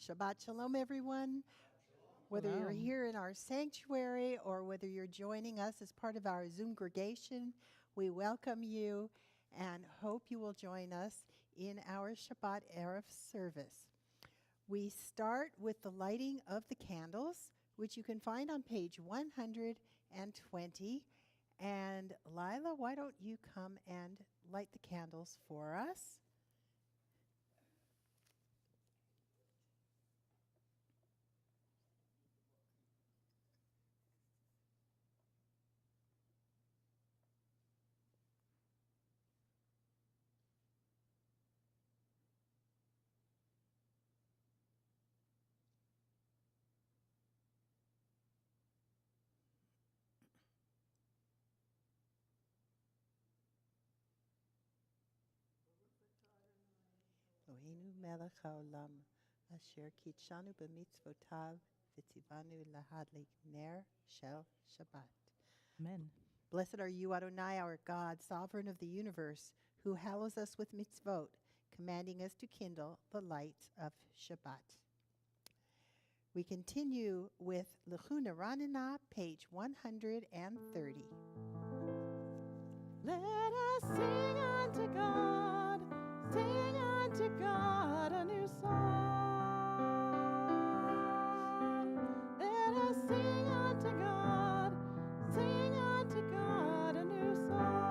Shabbat Shalom, everyone. Whether you're here in our sanctuary or whether you're joining us as part of our Zoom congregation, we welcome you and hope you will join us in our Shabbat Erev service. We start with the lighting of the candles, which you can find on page 120. And Lila, why don't you come and light the candles for us? Eloheinu melech haolam, asher kitshanu b'mitzvotav, v'tzivanu lahadlik ner shel Shabbat. Amen. Blessed are you, Adonai, our God, sovereign of the universe, who hallows us with mitzvot, commanding us to kindle the light of Shabbat. We continue with L'chuna Ranina, page 130. Let us sing unto God, sing unto God a new song. Let us sing unto God, sing unto God a new song.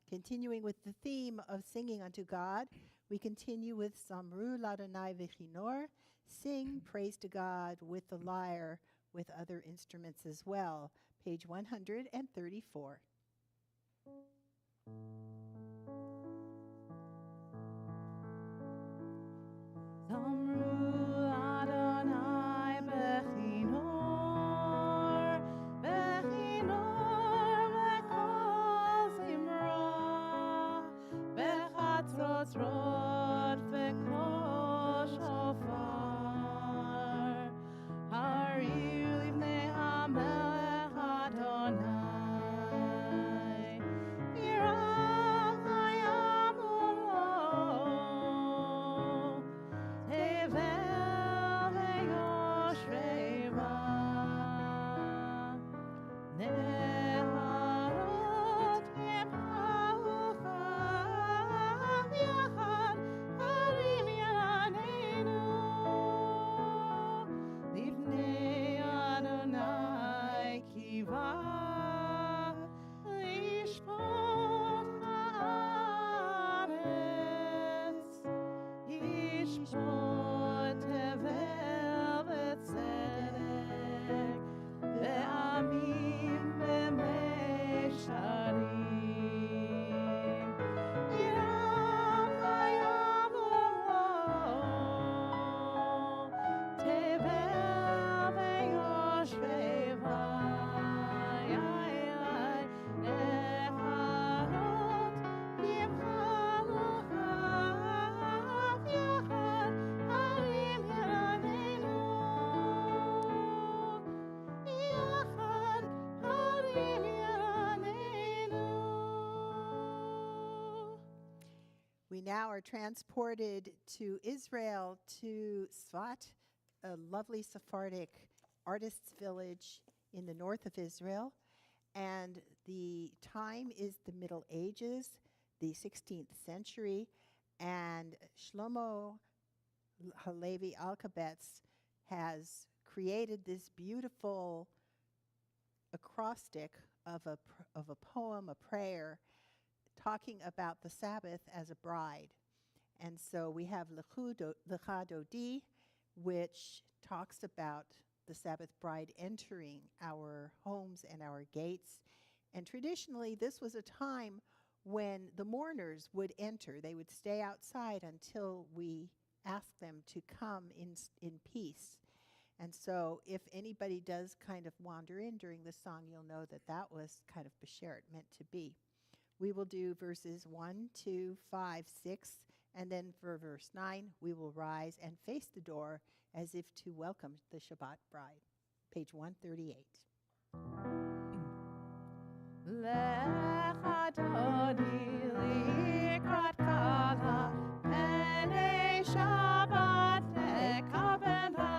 Continuing with the theme of singing unto God, we continue with Samru Ladonai V'chinor, sing praise to God with the lyre, with other instruments as well. Page 134. Samru Adonai Bechinor, Bechinor Bechol Zimra, Bechatzrotzrot V'kol Shofar, Hariu Livnei HaMelech Adonai, Yirav Hayam Umo, Tevel לשפוט תבל וצדק ועמים במישרים ירם ויבוא תבל ויושבי ויעי נכרות ימחלו אף יחד הרים ירננו יחד הרים ירננו. We now are transported to Israel, to Sfat, a lovely Sephardic artists' village in the north of Israel. And the time is the Middle Ages, the 16th century. And Shlomo Halevi Alkabetz has created this beautiful acrostic of a poem, a prayer, talking about the Sabbath as a bride. And so we have Lecha Dodi, which talks about the Sabbath bride entering our homes and our gates. And traditionally, this was a time when the mourners would enter. They would stay outside until we asked them to come in peace. And so if anybody does kind of wander in during the song, you'll know that that was kind of Besheret, meant to be. We will do verses 1, 2, 5, 6, and then for verse 9, we will rise and face the door as if to welcome the Shabbat bride. Page 138. Lecha Dodi likrat kala penei Shabbat tekabela.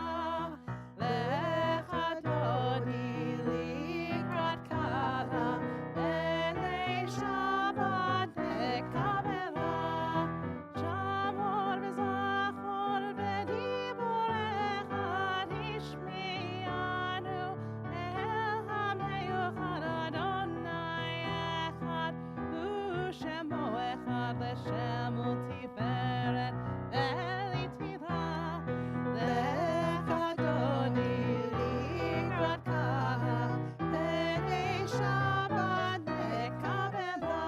Lecha Dodi likrat kala penei Shabbat tekabela. Shamor v'zachor v'dibur echad ishmi'anu el hameyuchad Adonai echad u'shemo echad l'shem u'tiferet ve'litila. Lecha Dodi likrat kala penei Shabbat tekabela.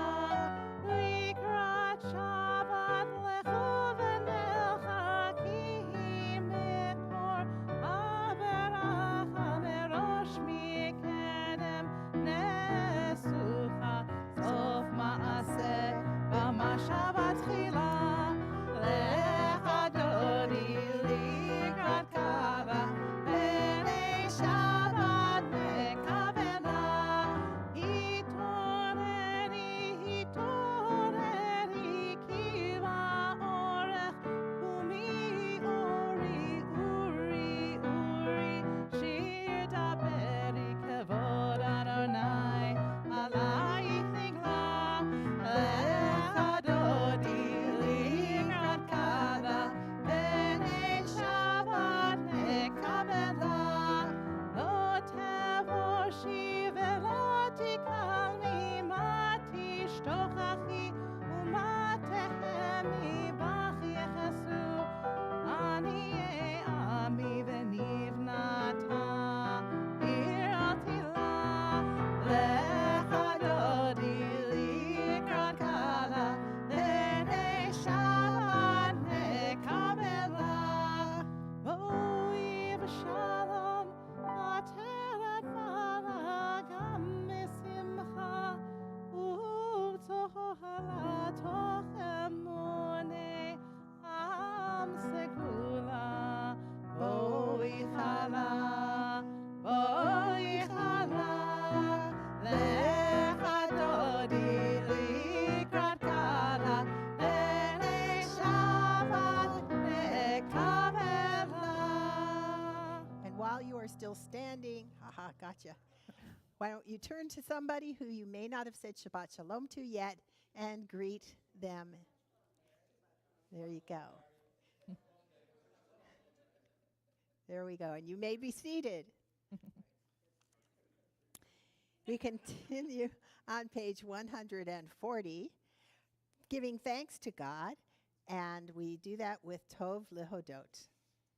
Likrat Shabbat lechu v'nelcha ki mikor averacha merosh mikedem nesucha sof ma'aseh b'ma Shabbat tchila. Lecha Dodi likrat kala penei Shabbat tekabela. Hitoreri ki ba'orech umi uri shir daberi kavod Adonai alayich nigla. Lecha Dodi likrat kala penei Shabbat tekabela. Lo tevoshi velo tikal mima tishtochachi u'ma tehemi bach yechasu. Aniei ami v'nivnata ir al tila. Lecha Dodi likrat kala penei Shabbat tekabela. Boi v'shalom ateret mala gam misimcha u'tohala toch emunei am segula. Boi chala Lecha Dodi likrat kala penei Shabbat tekabela. And while you are still standing, gotcha. Why don't you turn to somebody who you may not have said Shabbat Shalom to yet and greet them. There you go. There we go. And you may be seated. We continue on page 140, giving thanks to God. And we do that with Tov Lehodot.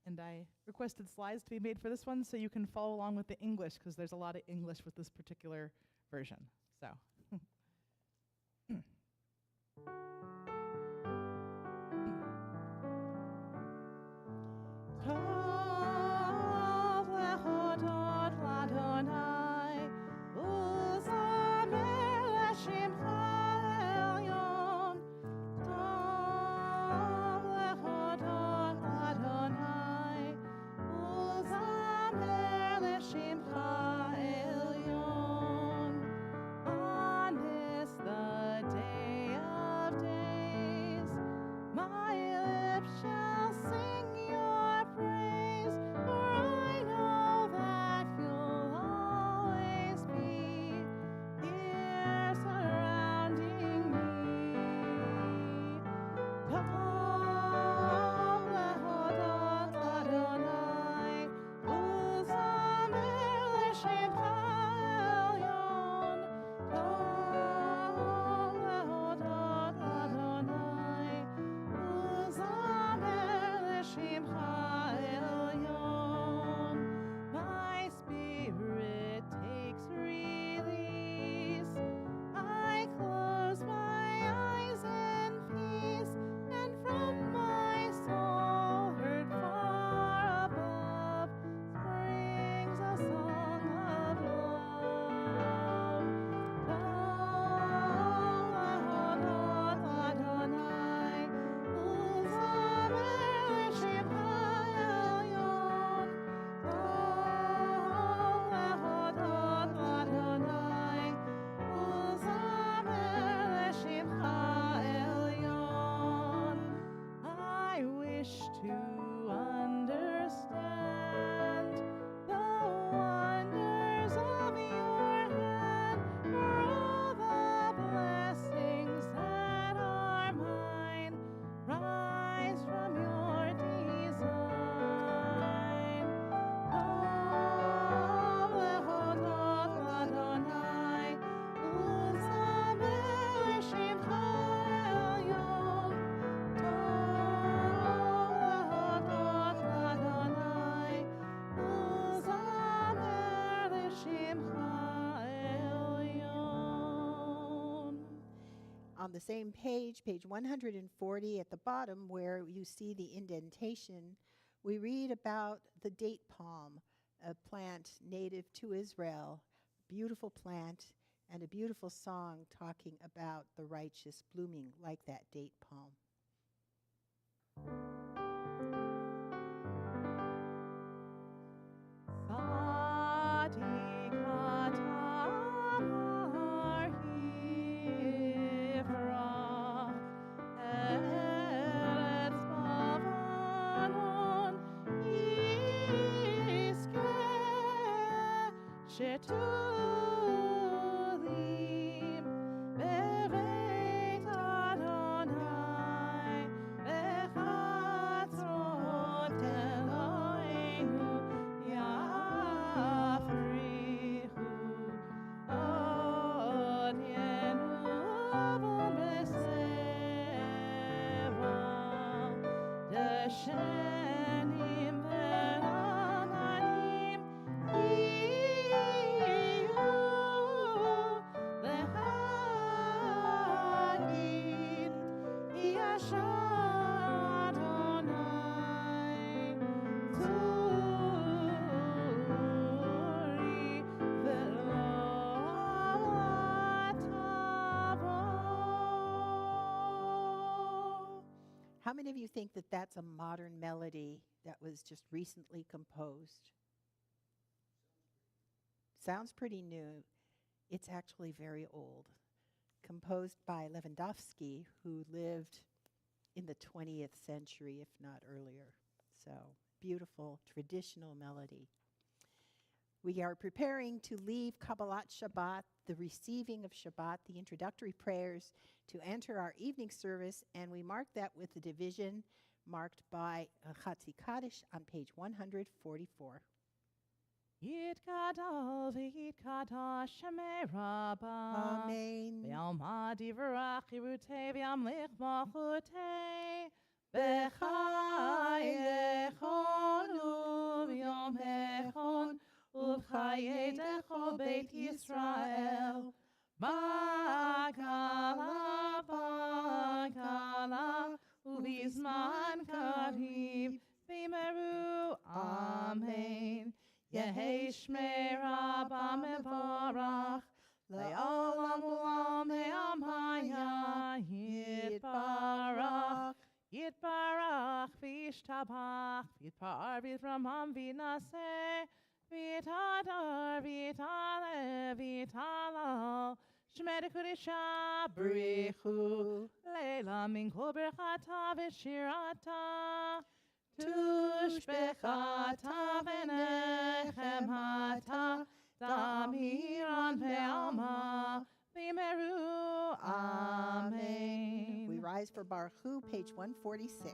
And I requested slides to be made for this one so you can follow along with the English, because there's a lot of English with this particular version. So. Tov lehodot l'Adonai, u'zamer l'shimcha elyon. Tov lehodot l'Adonai, u'zamer l'shimcha elyon. On this the day of days, my lips shall sing your praise, for I know that you'll always be here surrounding me. Tov lehodot l'Adonai, u'zamer l'shimcha elyon. Tov lehodot l'Adonai, u'zamer l'shimcha elyon. My spirit takes release. I close my eyes in peace, and from my soul heard far above springs a song of love. Tov lehodot l'Adonai, u'zamer l'shimcha elyon. Tov lehodot l'Adonai, u'zamer l'shimcha elyon. I wish to understand the wonders of your hand, for all the blessings that are mine rise from your design. Tov lehodot l'Adonai, u'zamer l'shimcha elyon. Tov lehodot l'Adonai, u'zamer l'shimcha elyon. On the same page, page 140 at the bottom where you see the indentation, we read about the date palm, a plant native to Israel, beautiful plant, and a beautiful song talking about the righteous blooming like that date palm. Shetulim beveit Adonai, bechatzrot Eloheinu yafrichu, od yenuvon b'seva, deshenim v'ramanim yiyu lehagid yashar Adonai tzuri v'lo atavo. How many of you think that that's a modern melody that was just recently composed? Sounds pretty new. It's actually very old. Composed by Lewandowski, who lived in the 20th century, if not earlier. So, beautiful traditional melody. We are preparing to leave Kabbalat Shabbat, the receiving of Shabbat, the introductory prayers, to enter our evening service, and we mark that with the division marked by Chatzi Kaddish on page 144. Yitkadal v'yitkadash shemei Rabba. Amen. V'yalma divrach yirutei v'yamlich malchutei. בחי echon uvyom echon ובחיי כל בית ישראל בקלה בקלה ובזמן קריב במהרו אמן יהי שמי רבה מבורך לעולם עולם העמיה יתברך יתברך וישתבח ויתפאר ויתרומם וינשא ויתהדר ויתעלה ויתהלל שמי קודשה בריחו לילה מן כל ברכתה ושירתה תושבחתה ונחמתה תמירן ועלמה במהרו אמן. We rise for Baruch Hu, page 146.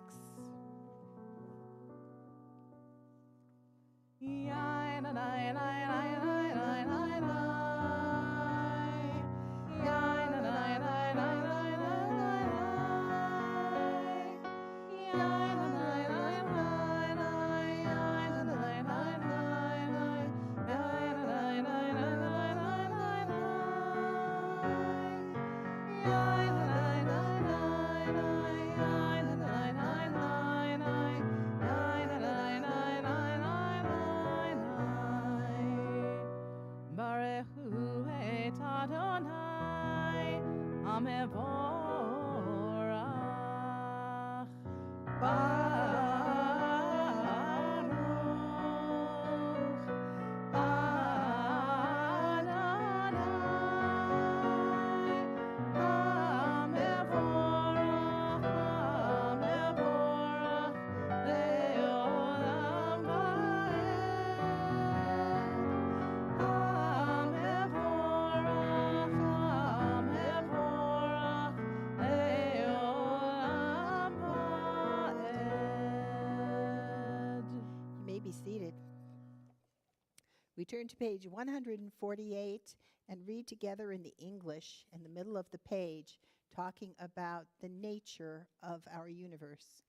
We turn to page 148 and read together in the English in the middle of the page, talking about the nature of our universe.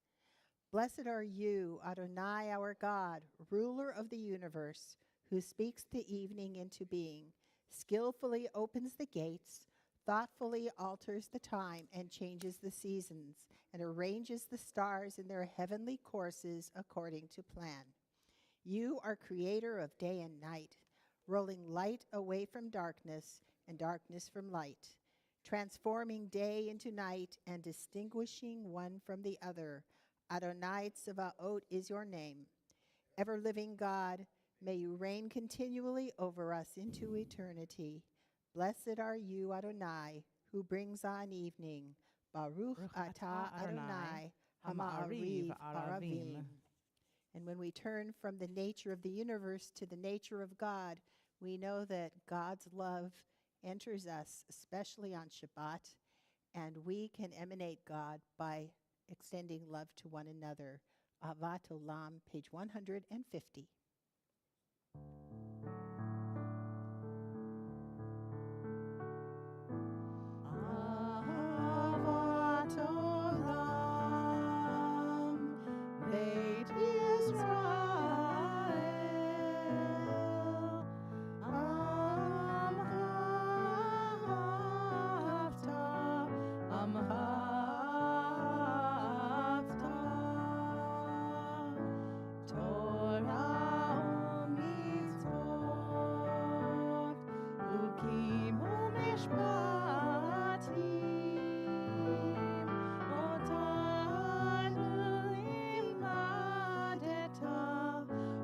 Blessed are you, Adonai our God, ruler of the universe, who speaks the evening into being, skillfully opens the gates, thoughtfully alters the time and changes the seasons, and arranges the stars in their heavenly courses according to plan. You are creator of day and night, rolling light away from darkness and darkness from light, transforming day into night and distinguishing one from the other. Adonai Tsevaot is your name. Ever-living God, may you reign continually over us into eternity. Blessed are you, Adonai, who brings on evening. Baruch atah Adonai, Hama'ariv Aravim. And when we turn from the nature of the universe to the nature of God, we know that God's love enters us, especially on Shabbat, and we can emanate God by extending love to one another. Ahavat Olam, page 150. Ahavat Olam, Beit Yisrael, Amhavta, Torah u'mitzvot, ukim u'mishpatim, otanu limadeta,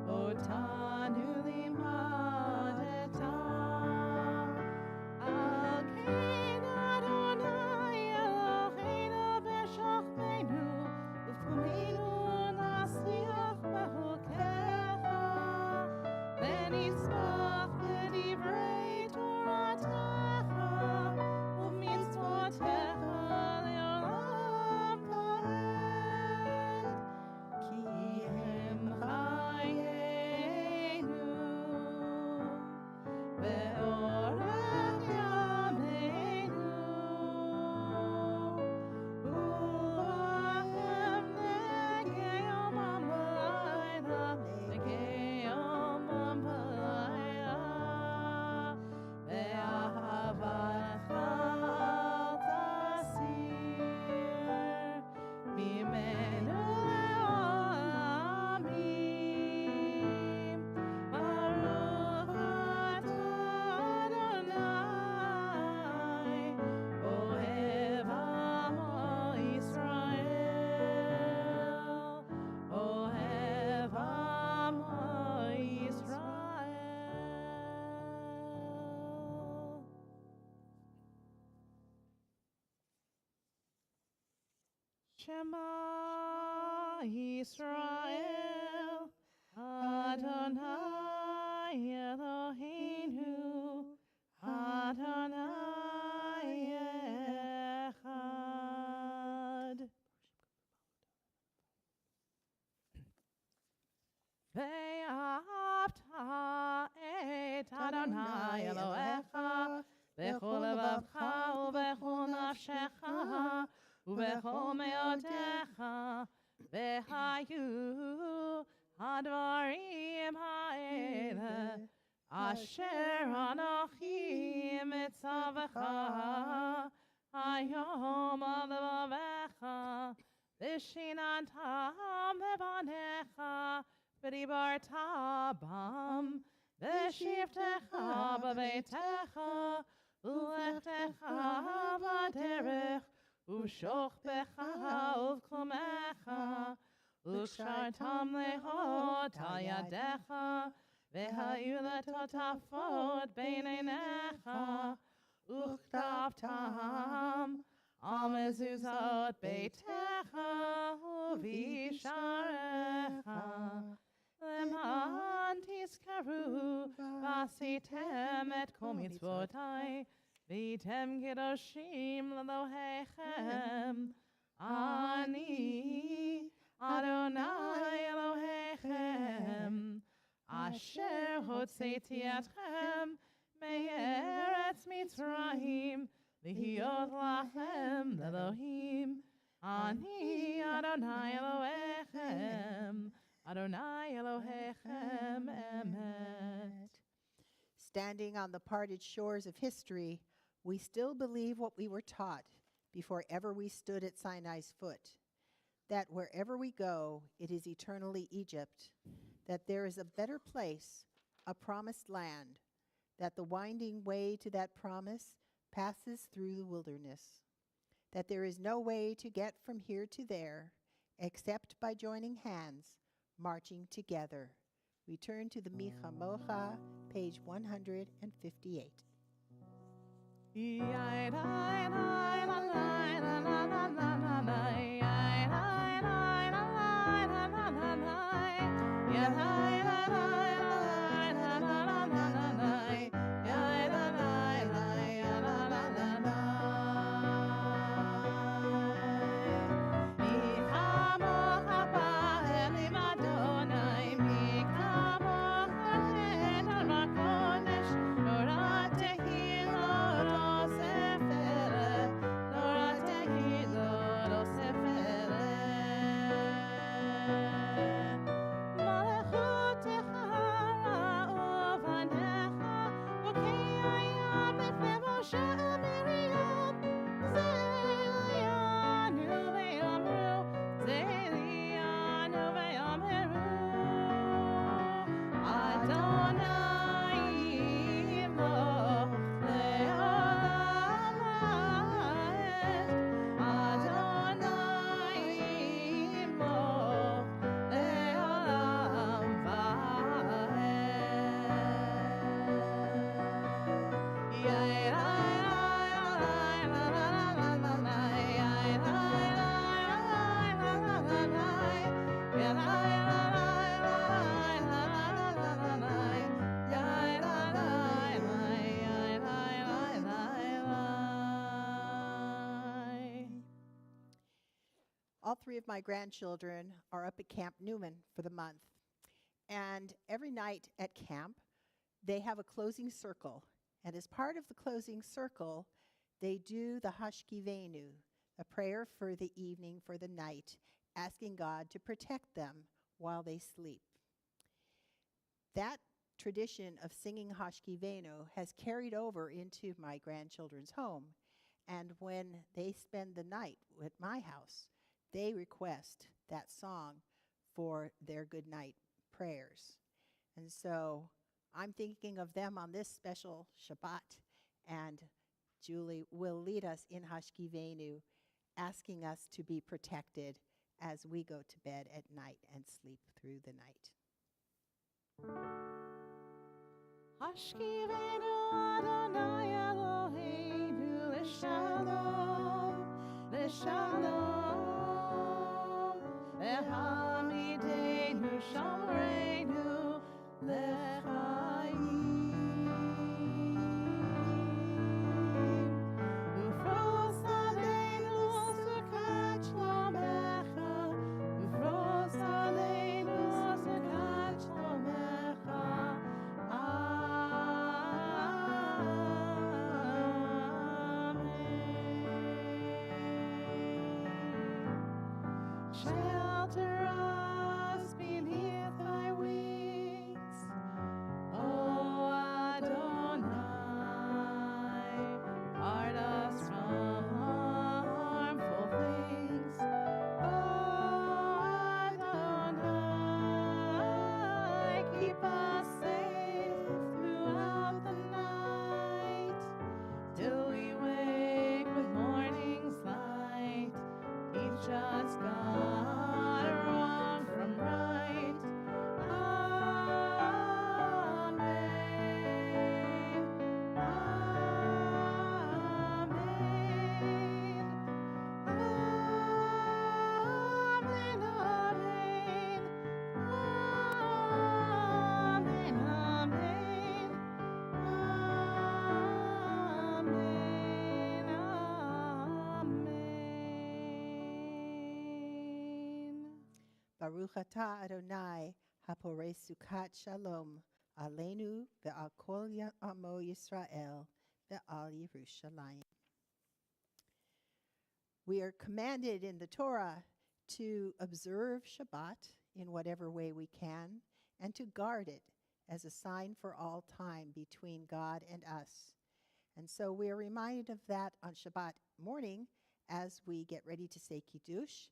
otanu limadeta. Al kein Adonai Eloheinu b'shachmeinu, ufumenu nasliach b'chukecha, v'nismach b'divrei Toratecha, u'mitzvotecha le'olam va'ed. Ki hem chayenu, ve'orach yameinu, u'lachem Shema Yisrael, Adonai Eloheinu, Adonai Echad. Ve'ahavta et Adonai Elohecha bechol levavcha ubechol nafshecha ubechol meotecha vehayu hadvarim ha'ele asher anochi mitzavecha hayom al levavecha v'shinantam levanecha v'dibarta bam v'shivtecha b'beitecha ulechtecha b'derech u'shochbecha u'v'klumecha u'shartam lehot al yadecha v'hayu letotafot b'neinecha u'chtavtam al mezuzot beitecha u'visharecha Leman tizkaru vasitem et kol mitzvotai v'yitem kedoshim l'Elohechem ani Adonai Elohechem asher hotzeti etchem me'eretz Mitzrayim l'hiyot lachem l'Elohim ani Adonai Elohechem Adonai Elohechem emet. Standing on the parted shores of history, we still believe what we were taught before ever we stood at Sinai's foot, that wherever we go, it is eternally Egypt, that there is a better place, a promised land, that the winding way to that promise passes through the wilderness, that there is no way to get from here to there except by joining hands, marching together. We turn to the Micha Mocha, page 158. All three of my grandchildren are up at Camp Newman for the month. And every night at camp, they have a closing circle. And as part of the closing circle, they do the Hashkivenu, a prayer for the evening, for the night, asking God to protect them while they sleep. That tradition of singing Hashkivenu has carried over into my grandchildren's home. And when they spend the night at my house, they request that song for their good night prayers. And so I'm thinking of them on this special Shabbat, and Julie will lead us in Hashkivenu, asking us to be protected as we go to bed at night and sleep through the night. Hashkivenu Adonai Eloheinu l'shalom, l'shalom. Ve'hamidenu shamreinu lechaim. Ufros aleinu sukat shlomecha, ufros aleinu sukat shlomecha. Shelter us beneath thy wings, O Adonai. Guard us from harmful things, O Adonai. Keep us safe throughout the night, till we wake with morning's light. Teach us, God, wrong from right. Amen. Amen. Amen. Amen. Amen. Baruch atah Adonai, haporei sukat shalom, aleinu ve'al kol amo Yisrael, ve'al Yerushalayim. We are commanded in the Torah to observe Shabbat in whatever way we can and to guard it as a sign for all time between God and us. And so we are reminded of that on Shabbat morning as we get ready to say Kiddush,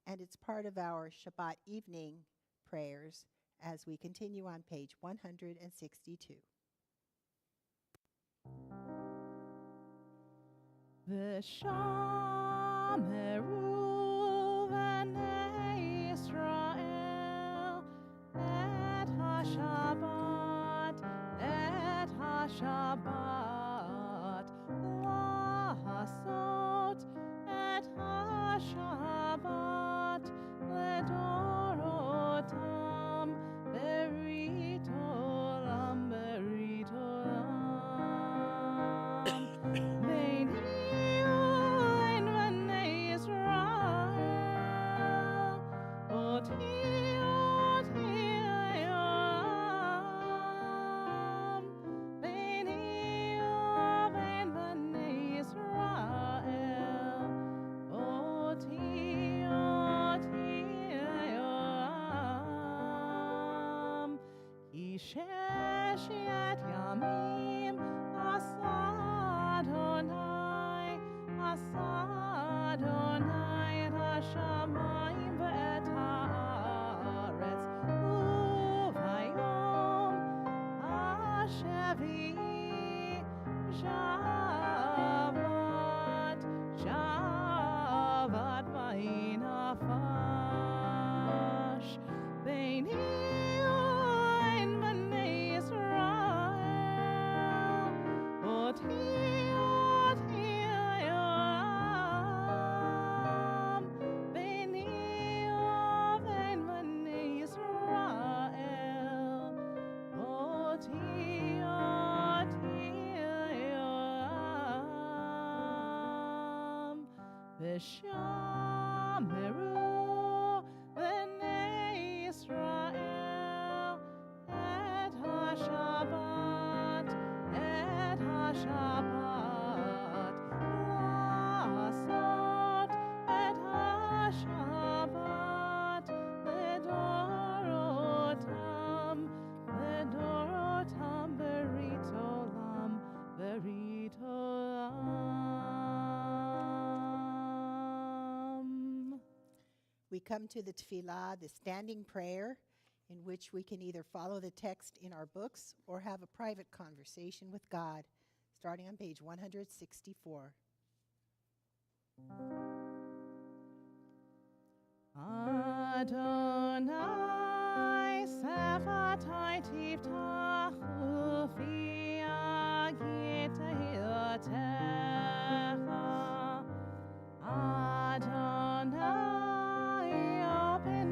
and it's part of our Shabbat evening prayers as we continue on page 162. V'shameru b'nei Yisrael et HaShabbat, la'asot et HaShabbat ledorotam, beritolam, beritolam. Beini u'bein bnei Yisrael, oti olam. Beini u'bein bnei Yisrael, oti olam. Ki sheshet yamim asa Adonai, asa Adonai et hashamayim ve'et haaretz, uvayom hashevi'i Shabbat, Shabbat vayinafash. Beini u'bein bnei Yisrael, oti olam. Beini u'bein bnei Yisrael, oti olam. V'shameru b'nei Yisrael et HaShabbat, la'asot et HaShabbat ledorotam, beritolam, beritolam. We come to the tefillah, the standing prayer, in which we can either follow the text in our books or have a private conversation with God, starting on page 164. Adonai sefatai tiftachu fi agitatecha. Adonai open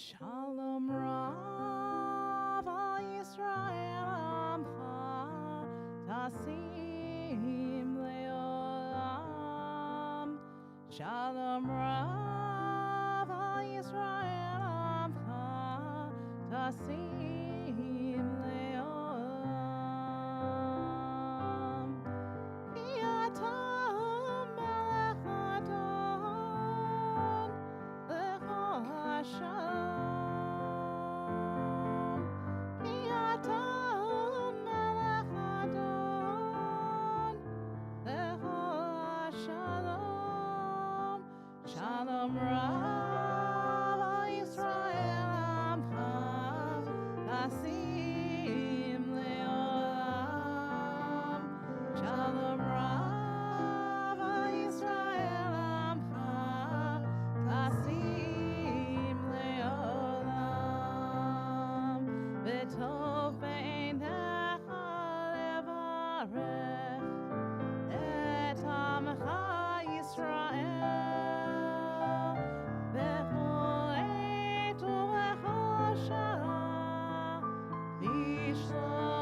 Shalom Rav al Yisrael Amcha Tasim Leolam. Shalom Rav al Yisrael Amcha Tasim Leolam. Ki ata melech adon lecha hashalom. Ki ata melech adon lecha hashalom. Shalom Rav al Yisrael Amcha Tasim Leolam. Shalom Rav al Yisrael Amcha Tasim Leolam. V'tov beinecha levarech et amcha Yisrael bechol עת ובכל שעה בשלומך.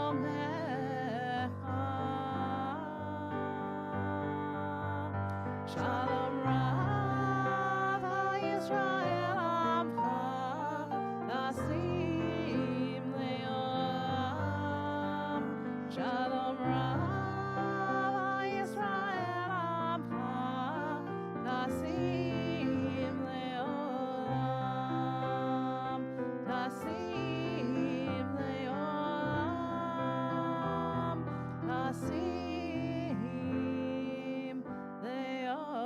Shalom Rav al Yisrael Amcha Tasim Leolam. Shalom Rav al Yisrael Amcha Tasim Leolam. Tasim Leolam. Tasim Leolam.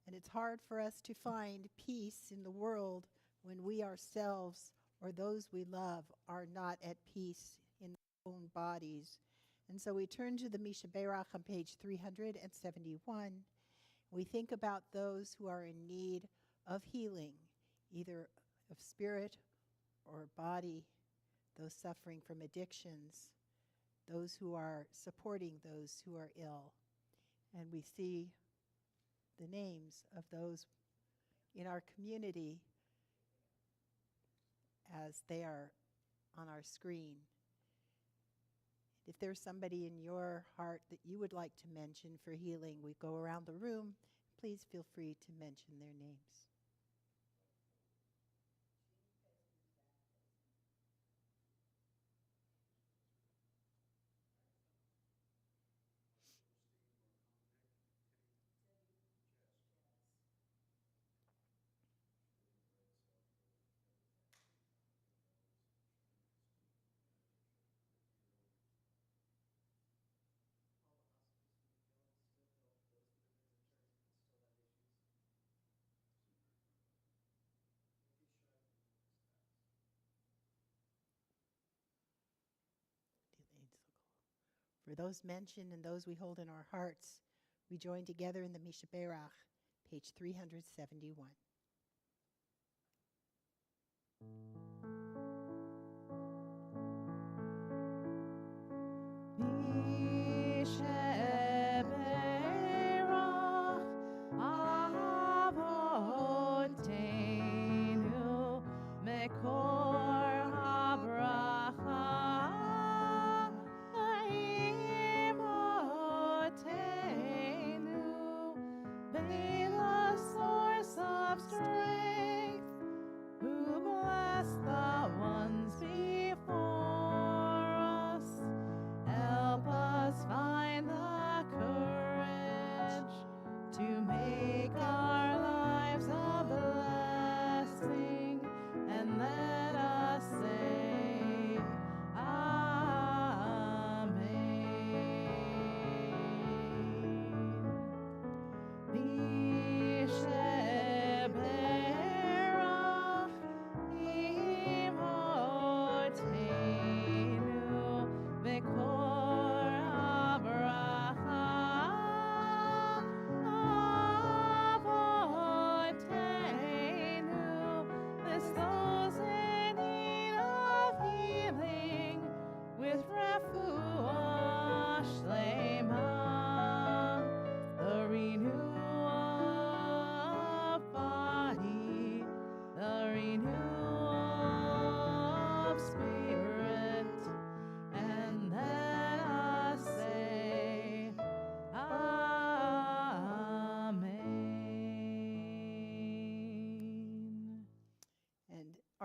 And it's hard for us to find peace in the world when we ourselves or those we love are not at peace in their own bodies. And so we turn to the Mishaberach on page 371. We think about those who are in need of healing, either of spirit or body, those suffering from addictions, those who are supporting those who are ill. And we see the names of those in our community as they are on our screen. If there's somebody in your heart that you would like to mention for healing, we go around the room. Please feel free to mention their names. For those mentioned and those we hold in our hearts, we join together in the Mishaberach, page 371. Mishaberach Avotenu Mekor habracha Imotenu Be the source of strength who blessed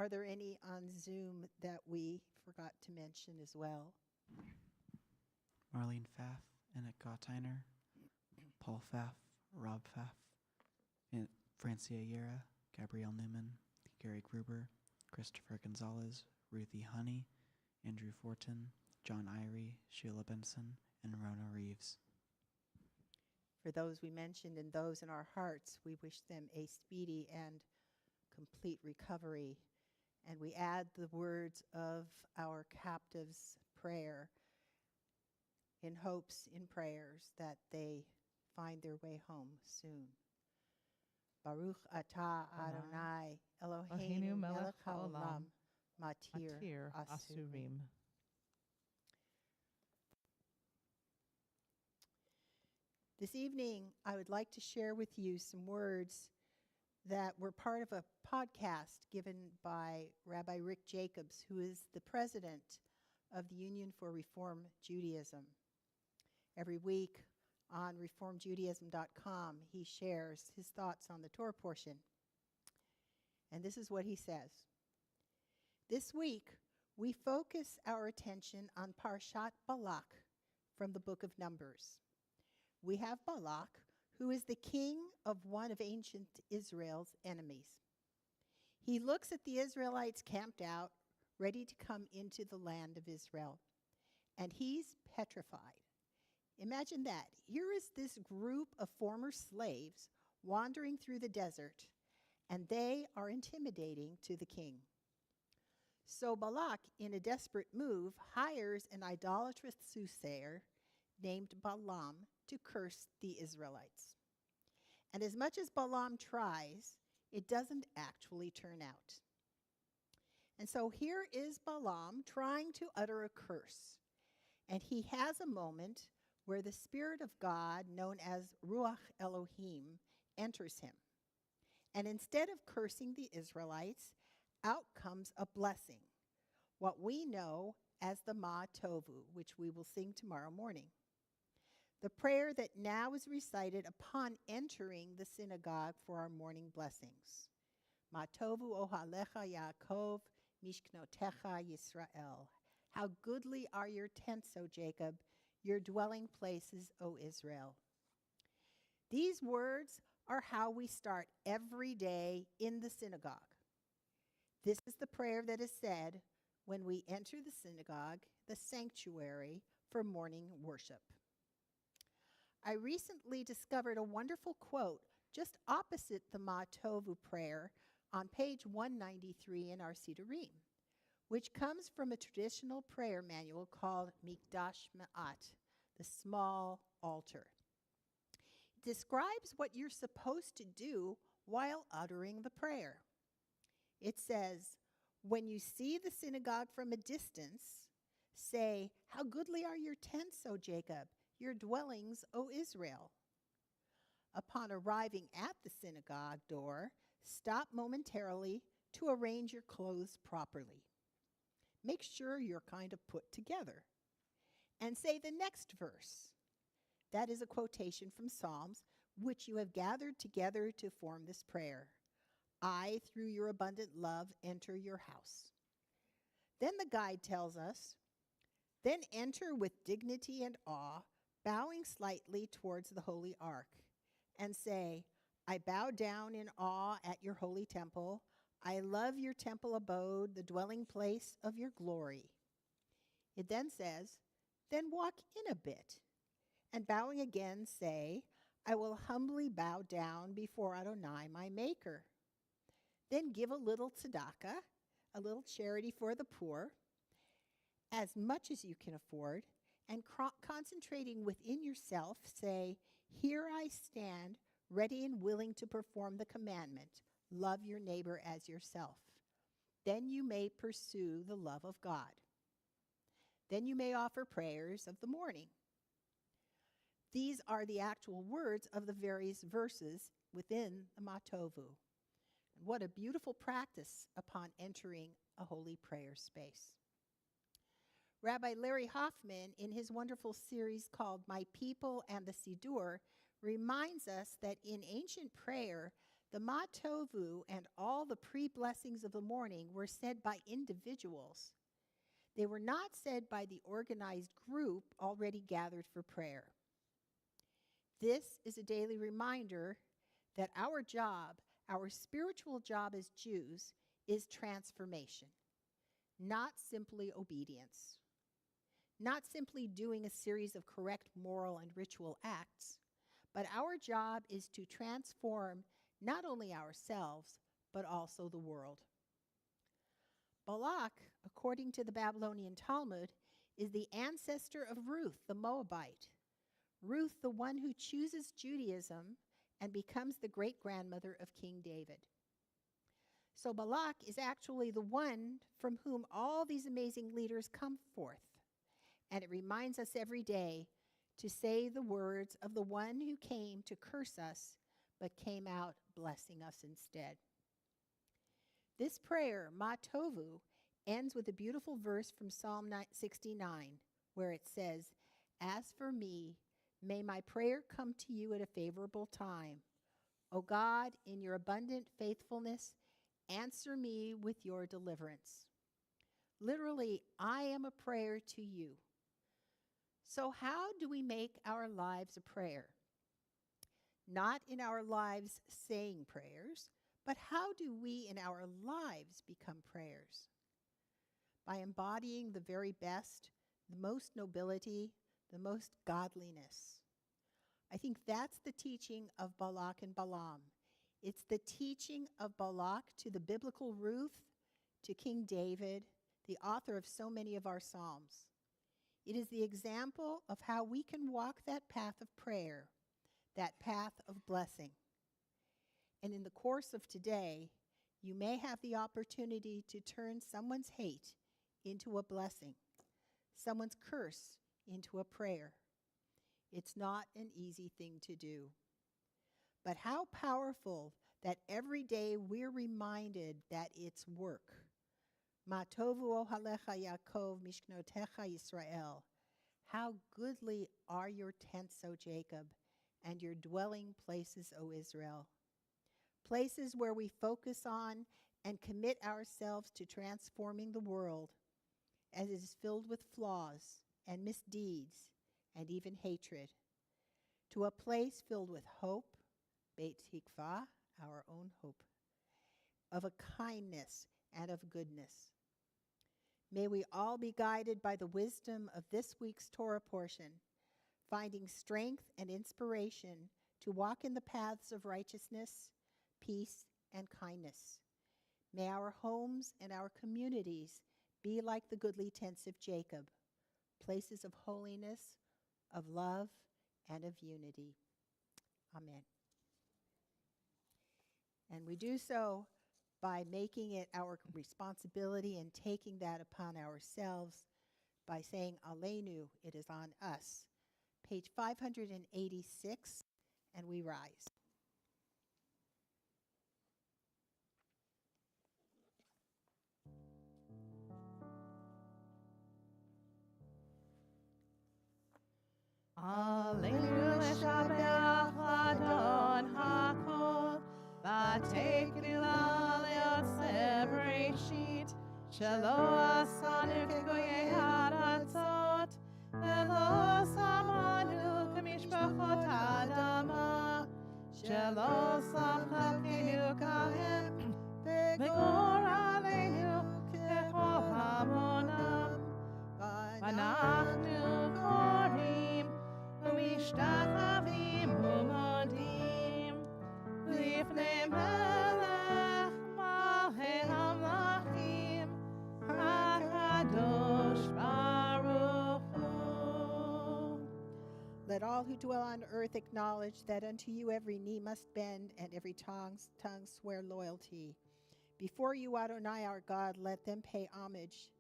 are there any on Zoom that we forgot to mention as well? Marlene Pfaff, Annette Gottheiner, Paul Pfaff, Rob Pfaff, Francia Yera, Gabrielle Newman, Gary Gruber, Christopher Gonzalez, Ruthie Honey, Andrew Fortin, John Irie, Sheila Benson, and Rona Reeves. For those we mentioned and those in our hearts, we wish them a speedy and complete recovery. And we add the words of our captives' prayer in hopes, in prayers, that they find their way home soon. Baruch atah Adonai Eloheinu melech haolam matir asurim. This evening, I would like to share with you some words that were part of a podcast given by Rabbi Rick Jacobs, who is the president of the Union for Reform Judaism. Every week on reformjudaism.com, he shares his thoughts on the Torah portion. And this is what he says. This week, we focus our attention on Parshat Balak from the book of Numbers. We have Balak, who is the king of one of ancient Israel's enemies. He looks at the Israelites camped out, ready to come into the land of Israel, and he's petrified. Imagine that. Here is this group of former slaves wandering through the desert, and they are intimidating to the king. So Balak, in a desperate move, hires an idolatrous soothsayer named Balaam to curse the Israelites. And as much as Balaam tries, it doesn't actually turn out. And so here is Balaam trying to utter a curse. And he has a moment where the Spirit of God, known as Ruach Elohim, enters him. And instead of cursing the Israelites, out comes a blessing, what we know as the Ma Tovu, which we will sing tomorrow morning. The prayer that now is recited upon entering the synagogue for our morning blessings. Ma Tovu Ohalecha Yaakov, Mishknotecha Yisrael. How goodly are your tents, O Jacob, your dwelling places, O Israel. These words are how we start every day in the synagogue. This is the prayer that is said when we enter the synagogue, the sanctuary, for morning worship. I recently discovered a wonderful quote just opposite the Ma Tovu prayer on page 193 in our Sidurim, which comes from a traditional prayer manual called Mikdash Ma'at, the small altar. It describes what you're supposed to do while uttering the prayer. It says, when you see the synagogue from a distance, say, how goodly are your tents, O Jacob, your dwellings, O Israel. Upon arriving at the synagogue door, stop momentarily to arrange your clothes properly. Make sure you're kind of put together. And say the next verse. That is a quotation from Psalms, which you have gathered together to form this prayer. I, through your abundant love, enter your house. Then the guide tells us, then enter with dignity and awe, bowing slightly towards the holy ark, and say, I bow down in awe at your holy temple. I love your temple abode, the dwelling place of your glory. It then says, then walk in a bit, and bowing again say, I will humbly bow down before Adonai, my maker. Then give a little tzedakah, a little charity for the poor, as much as you can afford, and concentrating within yourself, say, here I stand, ready and willing to perform the commandment, love your neighbor as yourself. Then you may pursue the love of God. Then you may offer prayers of the morning. These are the actual words of the various verses within the Ma Tovu. What a beautiful practice upon entering a holy prayer space. Rabbi Larry Hoffman, in his wonderful series called My People and the Sidur, reminds us that in ancient prayer, The Ma Tovu and all the pre-blessings of the morning were said by individuals. They were not said by the organized group already gathered for prayer. This is a daily reminder that our job, our spiritual job as Jews, is transformation, not simply obedience, not simply doing a series of correct moral and ritual acts, but our job is to transform not only ourselves, but also the world. Balak, according to the Babylonian Talmud, is the ancestor of Ruth, the Moabite. Ruth, the one who chooses Judaism and becomes the great-grandmother of King David. So Balak is actually the one from whom all these amazing leaders come forth. And it reminds us every day to say the words of the one who came to curse us, but came out blessing us instead. This prayer, Ma Tovu, ends with a beautiful verse from Psalm 69, where it says, "As for me, may my prayer come to you at a favorable time. O God, in your abundant faithfulness, answer me with your deliverance." Literally, I am a prayer to you. So how do we make our lives a prayer? Not in our lives saying prayers, but how do we in our lives become prayers? By embodying the very best, the most nobility, the most godliness. I think that's the teaching of Balak and Balaam. It's the teaching of Balak to the biblical Ruth, to King David, the author of so many of our Psalms. It is the example of how we can walk that path of prayer, that path of blessing. And in the course of today, you may have the opportunity to turn someone's hate into a blessing, someone's curse into a prayer. It's not an easy thing to do. But how powerful that every day we're reminded that it's work. Ma tovu ohalecha Yaakov mishknotecha Yisrael. How goodly are your tents, O Jacob, and your dwelling places, O Israel. Places where we focus on and commit ourselves to transforming the world as it is filled with flaws and misdeeds and even hatred, to a place filled with hope, Beth Tikvah, our own hope, of a kindness and of goodness. May we all be guided by the wisdom of this week's Torah portion, finding strength and inspiration to walk in the paths of righteousness, peace, and kindness. May our homes and our communities be like the goodly tents of Jacob, places of holiness, of love, and of unity. Amen. And we do so by making it our responsibility and taking that upon ourselves by saying, Aleinu, it is on us. Page 586, and we rise. Aleinu leshabeach Adon hakol, v'tekila le'aseh bereshit, shelo asanu kegoyei haratzot, ve'lo samanu k'mishpachot ha'adama, shelo samchakenu kahem, ve'gor aleinu kechol hamonam, v'anachnu korim, ומשתחווים ומודים לפני מלך מלכי המלכים הקדוש ברוך הוא. Let all who dwell on earth acknowledge that unto you every knee must bend and every tongue swear loyalty. Before you, Adonai, our God, let them pay homage.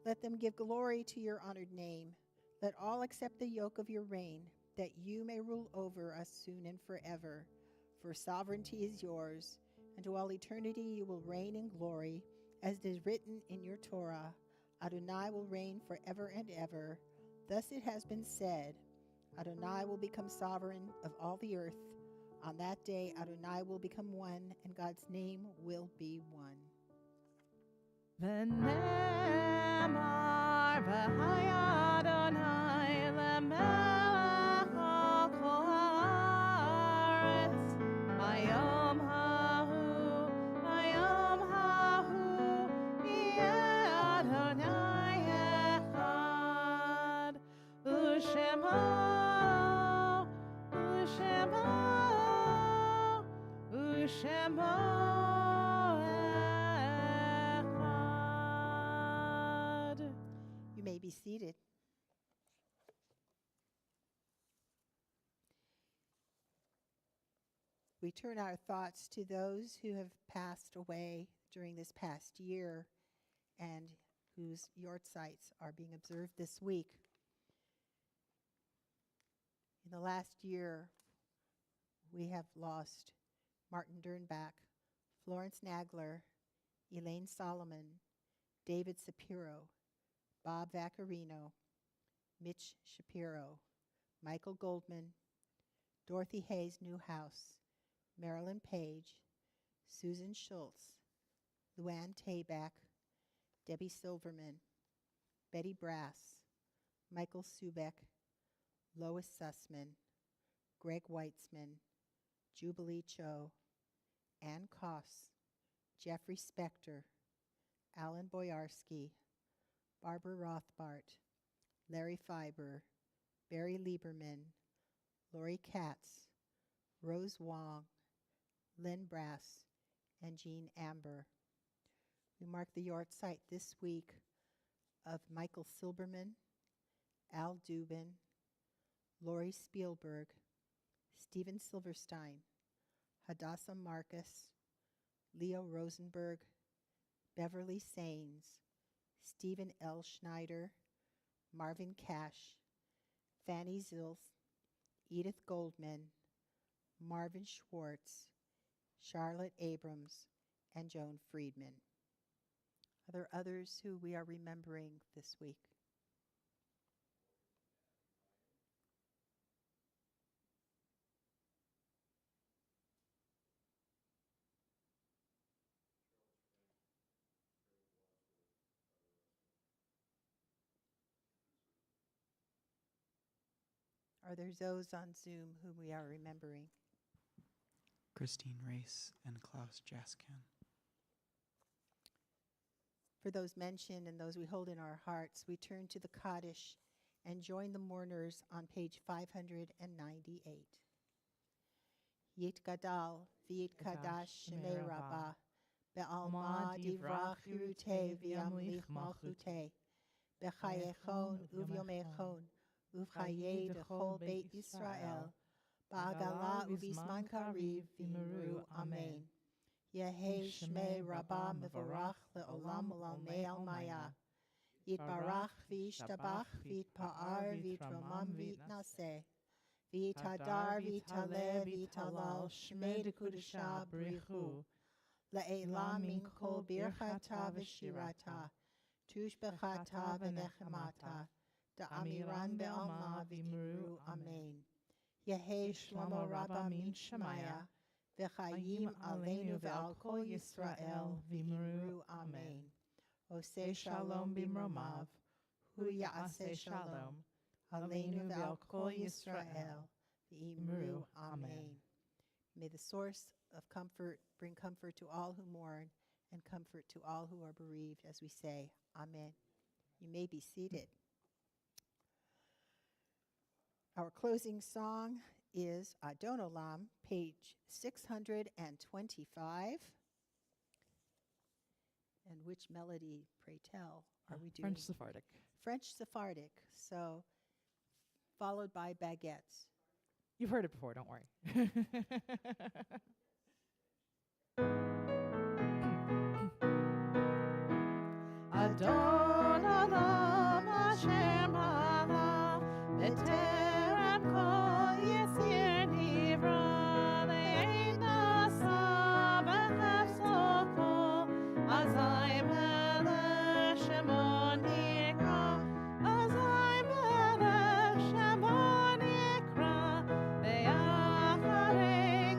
Let them give glory to your honored name. Let all accept the yoke of your reign, that you may rule over us soon and forever. For sovereignty is yours, and to all eternity you will reign in glory, as it is written in your Torah, Adonai will reign forever and ever. Thus it has been said, Adonai will become sovereign of all the earth. On that day, Adonai will become one, and God's name will be one. V'nemar v'hai Adonai lemelech al kol haaretz. Hayom hahu yeh Adonai echad. U'shemo echad. You may be seated. We turn our thoughts to those who have passed away during this past year and whose yortzites are being observed this week. In the last year, we have lost Martin Dernbach, Florence Nagler, Elaine Solomon, David Sapiro, Bob Vaccarino, Mitch Shapiro, Michael Goldman, Dorothy Hayes Newhouse, Marilyn Page, Susan Schultz, Luann Tabak, Debbie Silverman, Betty Brass, Michael Subeck, Lois Sussman, Greg Weitzman, Jubilee Cho, Ann Koss, Jeffrey Spector, Alan Boyarsky, Barbara Rothbart, Larry Fiber, Barry Lieberman, Lori Katz, Rose Wong, Lynn Brass, and Jean Amber. We mark the yortzeit this week of Michael Silberman, Al Dubin, Lori Spielberg, Stephen Silverstein, Hadassah Marcus, Leo Rosenberg, Beverly Sains, Stephen L. Schneider, Marvin Cash, Fanny Zilf, Edith Goldman, Marvin Schwartz, Charlotte Abrams, and Joan Friedman. Are there others who we are remembering this week? Are there those on Zoom whom we are remembering? Christine Race and Klaus Jaskan. For those mentioned and those we hold in our hearts, we turn to the Kaddish and join the mourners on page 598. Yit Gadal, V'yit Kadash Shemei Rabbah, Be'alma Divrach Hirute V'yamlich Malchute, B'chayechon Uvyomechon, Uvchaye Dechol Beit Yisrael, Ba'agala Uvisman Kariv V'imru Amen. Yehei Shmei Rabbah Mevorach Le'olam Olamei Almaya. Yitbarach v'yishtabach v'yitpa'ar v'yitromam v'yitnaseh. V'yitadar v'yitaleh v'yitalal Shmei Dekudesha B'richu. Le'elam min kol birchata v'shirata. Tushbechata v'nechemata. Da'amiran be'alma v'imru Amen. Yehei Shlomo Rabbah min Shemaya. V'chayim aleinu ve'al kol Yisrael v'imru Amen. Oseh Shalom bimromav, hu ya'aseh Shalom, aleinu ve'al kol Yisrael, v'imru Amen. May the source of comfort bring comfort to all who mourn and comfort to all who are bereaved as we say, Amen. You may be seated. Our closing song is Adon Olam, page 625. And which melody, pray tell, are we doing? French Sephardic. French Sephardic, so followed by baguettes. You've heard it before, don't worry. Adon Olam Hashem hara b'terem kol yisir nivra le'ein nasa b'chefso kol azai melech shemo nikra azai melech shemo nikra ve'acharei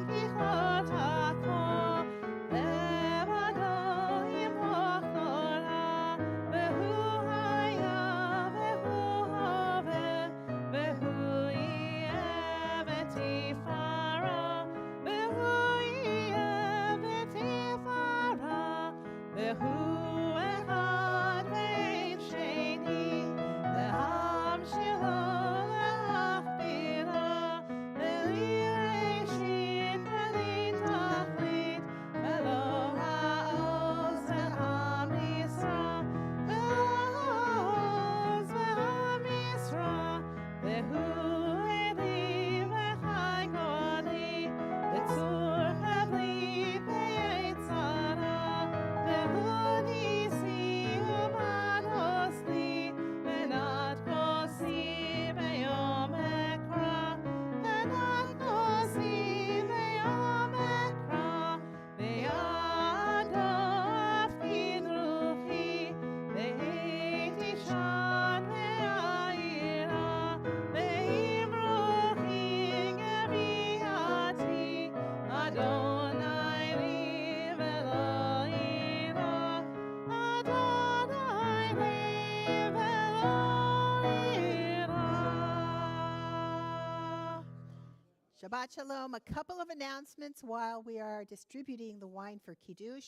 Shabbat Shalom. A couple of announcements while we are distributing the wine for Kiddush.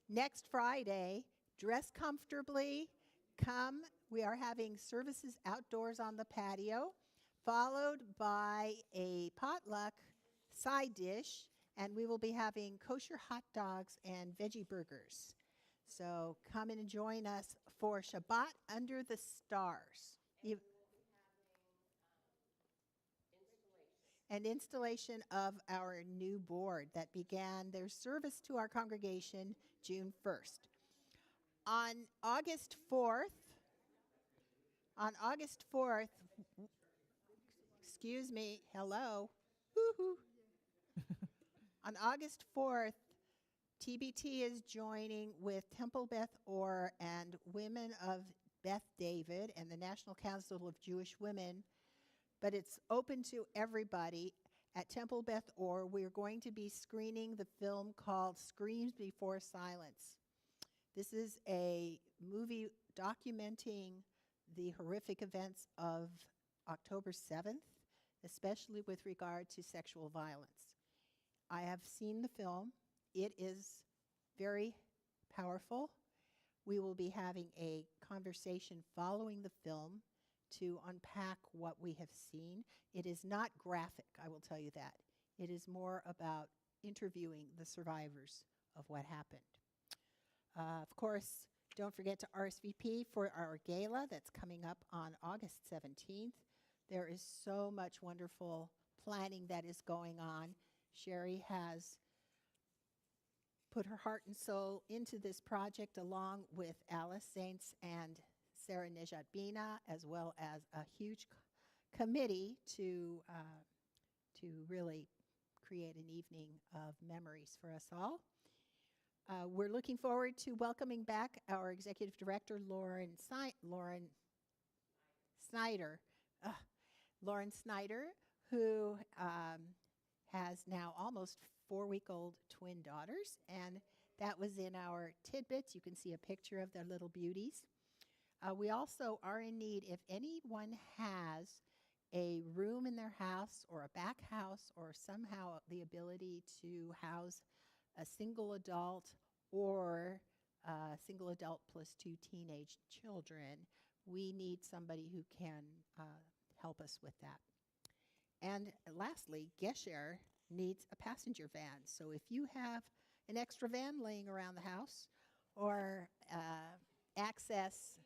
Next Friday, dress comfortably. Come. We are having services outdoors on the patio, followed by a potluck side dish, and we will be having kosher hot dogs and veggie burgers. So come and join us for Shabbat under the stars. An installation of our new board that began their service to our congregation June 1st. On August 4th, excuse me, hello, woo-hoo. On August 4th, TBT is joining with Temple Beth Or and Women of Beth David and the National Council of Jewish Women, but it's open to everybody. At Temple Beth Or, we're going to be screening the film called Screams Before Silence. This is a movie documenting the horrific events of October 7th, especially with regard to sexual violence. I have seen the film. It is very powerful. We will be having a conversation following the film to unpack what we have seen. It is not graphic, I will tell you that. It is more about interviewing the survivors of what happened. Of course, don't forget to RSVP for our gala that's coming up on August 17th. There is so much wonderful planning that is going on. Sherry has put her heart and soul into this project along with Alice Saints and Sarah Nejat Bina, as well as a huge committee to really create an evening of memories for us all. We're looking forward to welcoming back our executive director, Lauren Snyder. Lauren Snyder, who has now almost 4-week-old twin daughters, and that was in our tidbits. You can see a picture of their little beauties. We also are in need, if anyone has a room in their house or a back house or somehow the ability to house a single adult or a single adult plus 2 teenage children, we need somebody who can help us with that. And lastly, Gesher needs a passenger van. So if you have an extra van laying around the house or access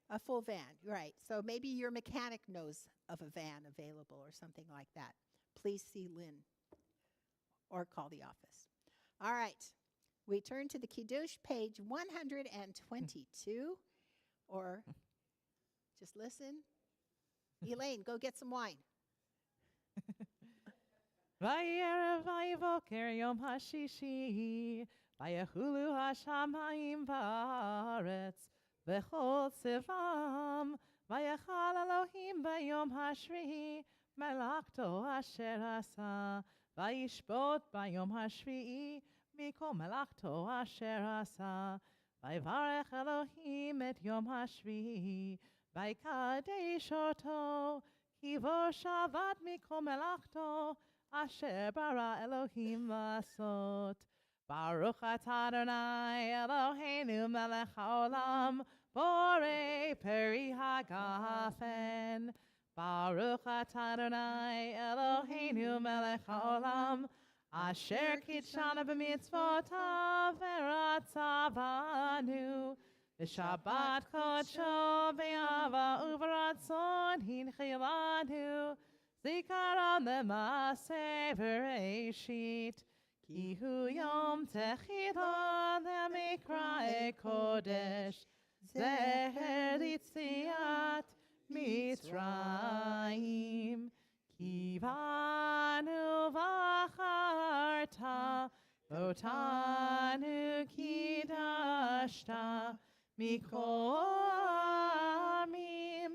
a full van, right. So maybe your mechanic knows of a van available or something like that. Please see Lynn or call the office. All right. We turn to the Kiddush, page 122, or just listen. Elaine, go get some wine. Vayera vayivoker yom hashishi, vayachulu hashamayim va'aretz, v'chol tzivam, vayachal Elohim bayom hashvi'i, melachto asher asa, vayishbot bayom hashvi'i, mikol melachto asher asa, vayvarech Elohim et yom hashvi'i, vaykadesh oto, ki vo shavat mikol melachto, Asher bara Elohim lasot. Baruch atah Adonai Eloheinu melech haolam, borei peri hagafen. Baruch atah Adonai Eloheinu melech haolam, asher kitshana b'mitzvotav v'ratzavanu. V'shabbat kodsho v'yava uv'ratzon hinchilanu. Zikaron lemase v'reishit, ki hu yom techila lemikra kodesh, zeher litziat Mitzrayim, ki vanu v'acharta, v'otanu kidashta, mikol amim,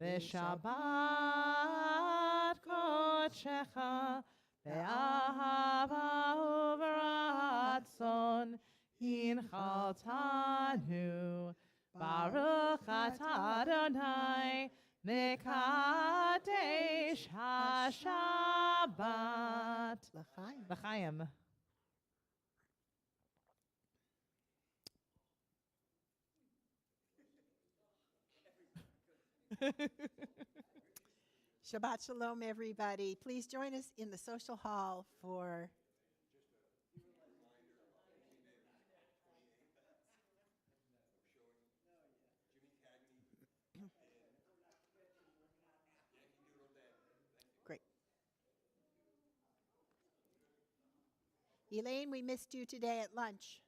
v'shabbat kodshecha, ve'ahava uv'ratzon, hinchaltanu, Baruch atah Adonai, mekadesh hashem. L'chaim. L'chaim. Shabbat Shalom, everybody. Please join us in the social hall for great. Elaine, we missed you today at lunch.